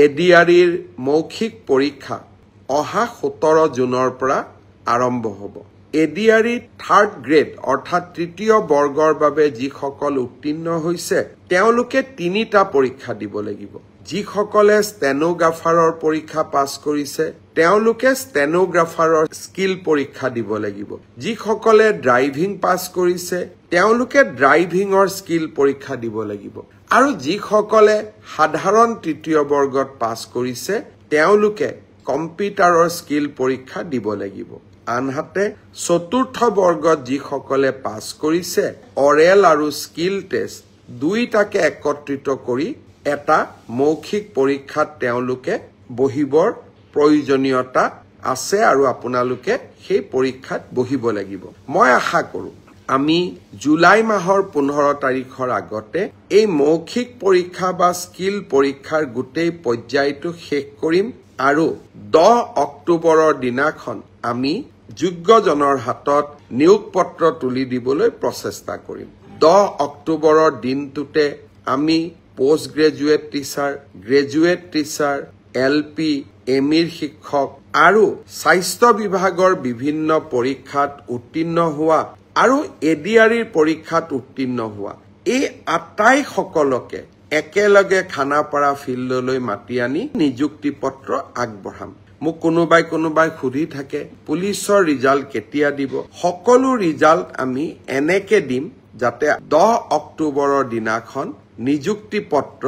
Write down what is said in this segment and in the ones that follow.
এডিআৰিৰ মৌখিক পৰীক্ষা অহা 17 জুনৰ পৰা আৰম্ভ হ'ব। এডিআৰি 3rd গ্ৰেড অৰ্থাৎ তৃতীয় বৰ্গৰ বাবে যিসকল উত্তীৰ্ণ হৈছে তেওঁলোকে 3টা পৰীক্ষা দিব লাগিব। যিসকলে ষ্টেনোগ্ৰাফাৰৰ পৰীক্ষা পাছ কৰিছে তেওঁলোকে ষ্টেনোগ্ৰাফাৰৰ স্কিল পৰীক্ষা দিব লাগিব। যিসকলে ড্ৰাইভিং পাছ কৰিছে তেওঁলোকে ড্ৰাইভিঙৰ স্কিল পৰীক্ষা দিব লাগিব। আৰু যিসকলে সাধাৰণ তৃতীয় বৰ্গত পাছ কৰিছে তেওঁলোকে কম্পিউটাৰৰ স্কিল পৰীক্ষা দিব লাগিব। আনহাতে চতুৰ্থ বৰ্গত যিসকলে পাছ কৰিছে অৰেল আৰু স্কিল টেষ্ট দুইটাকে একত্ৰিত কৰি এটা মৌখিক পৰীক্ষাত তেওঁলোকে বহিবৰ প্ৰয়োজনীয়তা আছে আৰু আপোনালোকে সেই পৰীক্ষাত বহিব লাগিব। মই আশা কৰোঁ আমি জুলাই মাহৰ 15 তাৰিখৰ আগতে এই মৌখিক পৰীক্ষা বা স্কিল পৰীক্ষাৰ গোটেই পৰ্যায়টো শেষ কৰিম আৰু 10 অক্টোবৰৰ দিনাখন আমি যোগ্যজনৰ হাতত নিয়োগ পত্ৰ তুলি দিবলৈ প্ৰচেষ্টা কৰিম। 10 অক্টোবৰৰ দিনটোতে আমি post graduate teacher, graduate teacher, LP, এমিৰ শিক্ষক আৰু স্বাস্থ্য বিভাগৰ বিভিন্ন পৰীক্ষাত উত্তীৰ্ণ হোৱা আৰু এডিআৰিৰ পৰীক্ষাত উত্তীৰ্ণ হোৱা এই আটাইসকলকে একেলগে খানাপাৰা ফিল্ডলৈ মাতি আনি নিযুক্তি পত্ৰ আগবঢ়াম। মোক কোনোবাই সুধি থাকে পুলিচৰ ৰিজাল্ট কেতিয়া দিব। সকলো ৰিজাল্ট আমি এনেকে দিম যাতে 10 অক্টোবৰৰ দিনাখন নিযুক্তি পত্ৰ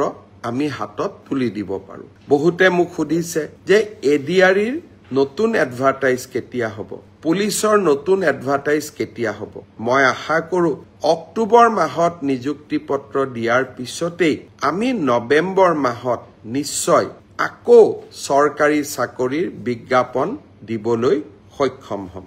আমি হাতত তুলি দিব পাৰো। বহুতে মোক সুধিছে যে এডিআৰিৰ নতুন এডভাৰটাইজ কেতিয়া হ'ব, পুলিচৰ নতুন এডভাৰটাইজ কেতিয়া হ'ব। মই আশা কৰোঁ অক্টোবৰ মাহত নিযুক্তি পত্ৰ দিয়াৰ পিছতেই আমি নৱেম্বৰ মাহত নিশ্চয় আকৌ চৰকাৰী চাকৰিৰ বিজ্ঞাপন দিবলৈ সক্ষম হ'ম।